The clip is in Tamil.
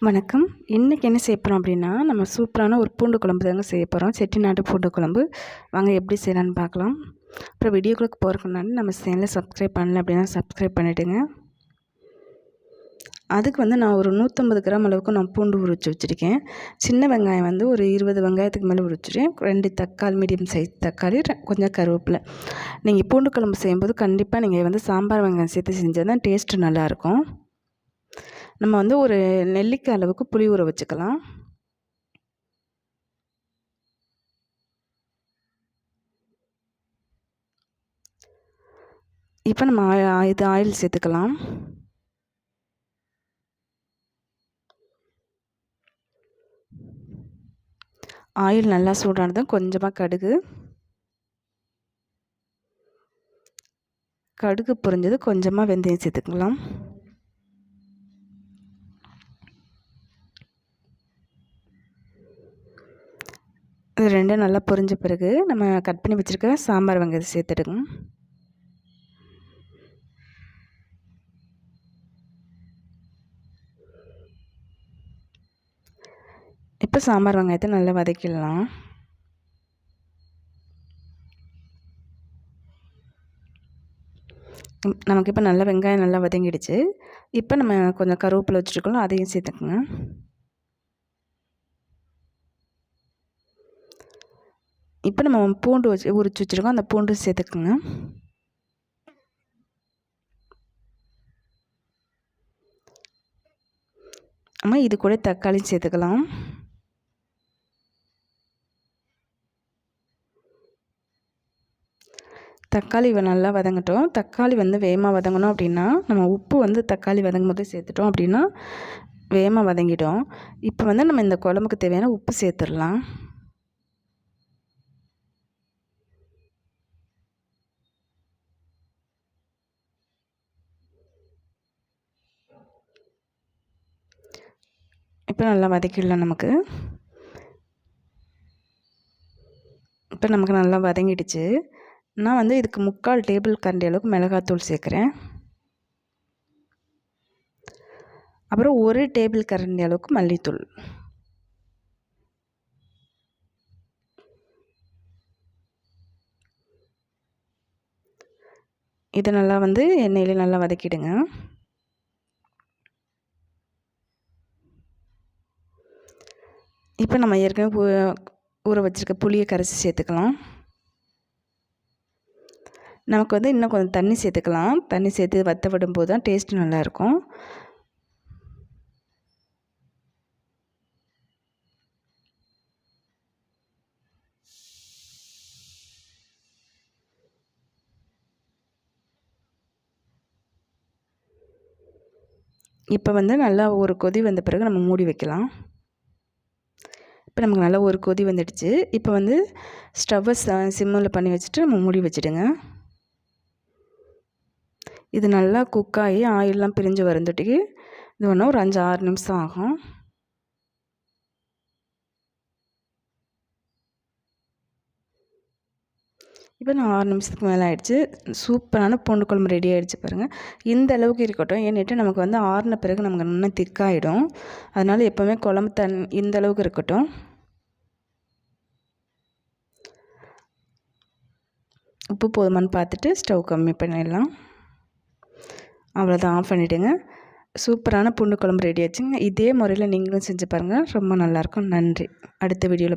வணக்கம். இன்றைக்கி என்ன செய்ய போகிறோம் அப்படின்னா, நம்ம சூப்பரான ஒரு பூண்டு குழம்பு தாங்க செய்ய போகிறோம். செட்டிநாடு பூண்டு குழம்பு. வாங்க எப்படி செய்யலான்னு பார்க்கலாம். அப்புறம் வீடியோக்குள்ளே போகிறதுக்கு முன்னாடி நம்ம சேனலை சப்ஸ்கிரைப் பண்ணல அப்படின்னா சப்ஸ்கிரைப் பண்ணிவிடுங்க. அதுக்கு நான் ஒரு 150 கிராம் அளவுக்கு நான் பூண்டு உரித்து வச்சுருக்கேன். சின்ன வெங்காயம் ஒரு 20 வெங்காயத்துக்கு மேலே உரிச்சிட்டேன். 2 தக்காளி, மீடியம் சைஸ் தக்காளி, கொஞ்சம் கருவேப்பிலை. நீங்கள் பூண்டு குழம்பு செய்யும்போது கண்டிப்பாக நீங்கள் சாம்பார் வெங்காயம் சேர்த்து செஞ்சால் தான் டேஸ்ட்டு நல்லாயிருக்கும். நம்ம ஒரு நெல்லிக்காய் அளவுக்கு புளி ஊற வச்சுக்கலாம். இப்போ நம்ம ஆயில் சேர்த்துக்கலாம். ஆயில் நல்லா சூடானதும் கொஞ்சமாக கடுகு பொரிஞ்சது கொஞ்சமாக வெந்தயம் சேர்த்துக்கலாம். இது ரெண்டும் நல்லா பொரிஞ்ச பிறகு நம்ம கட் பண்ணி வச்சுருக்க சாம்பார் வெங்காயத்தை சேர்த்துடுங்க. இப்போ சாம்பார் வெங்காயத்தை நல்லா வதக்கிடலாம். நமக்கு இப்போ நல்லா வெங்காயம் நல்லா வதங்கிடுச்சு. இப்போ நம்ம கொஞ்சம் கருவேப்பிலை வச்சுருக்கோம், அதையும் சேர்த்துக்குங்க. இப்போ நம்ம பூண்டு உரித்து வச்சுருக்கோம், அந்த பூண்டு சேர்த்துக்குங்க. நம்ம இது கூட தக்காளி சேர்த்துக்கலாம். தக்காளி நல்லா வதங்கட்டும். தக்காளி வேகமாக வதங்கணும் அப்படின்னா நம்ம உப்பு தக்காளி வதங்கும் போது சேர்த்துட்டோம் அப்படின்னா வேகமாக வதங்கிடும். இப்போ நம்ம இந்த குழம்புக்கு தேவையான உப்பு சேர்த்துடலாம். இப்போ நல்லா வதக்கிடலாம். இப்போ நமக்கு நல்லா வதங்கிடுச்சு. நான் இதுக்கு 3/4 டேபிள் கரண்டி அளவுக்கு மிளகாத்தூள் சேர்க்குறேன். அப்புறம் 1 டேபிள் கரண்டி அளவுக்கு மல்லித்தூள். இதை நல்லா எண்ணெயில் நல்லா வதக்கிடுங்க. இப்போ நம்ம ஏற்கனவே ஊற வச்சுருக்க புளியை கரைச்சி சேர்த்துக்கலாம். நமக்கு இன்னும் கொஞ்சம் தண்ணி சேர்த்துக்கலாம். தண்ணி சேர்த்து வற்ற விடும்போது தான் டேஸ்ட்டு நல்லாயிருக்கும். இப்போ நல்லா ஒரு கொதி வந்த பிறகு நம்ம மூடி வைக்கலாம். இப்போ நமக்கு நல்லா ஒரு கொதி வந்துடுச்சு. இப்போ ஸ்டவ்வை சிம்மில் பண்ணி வச்சுட்டு நம்ம மூடி வச்சுடுங்க. இது நல்லா குக்காகி ஆயிலெலாம் பிரிஞ்சு வரந்துட்டிக்கு இது ஒரு 5-6 நிமிஷம் ஆகும். இப்போ 6 நிமிஷத்துக்கு மேலே ஆகிடுச்சு. சூப்பரான பூண்டு குழம்பு ரெடி ஆகிடுச்சு பாருங்கள். இந்த அளவுக்கு இருக்கட்டும். ஏன்னுட்டு நமக்கு ஆறின பிறகு நமக்கு இன்னும் திக்காகிடும். அதனால் எப்போவுமே குழம்பு இந்த அளவுக்கு இருக்கட்டும். உப்பு போதுமான்னு பார்த்துட்டு ஸ்டவ் கம்மி பண்ணிடலாம். அவ்வளோதான், ஆஃப் பண்ணிவிடுங்க. சூப்பரான பூண்டு குழம்பு ரெடி ஆச்சுங்க. இதே முறையில் நீங்களும் செஞ்சு பாருங்கள், ரொம்ப நல்லாயிருக்கும். நன்றி. அடுத்த வீடியோவில்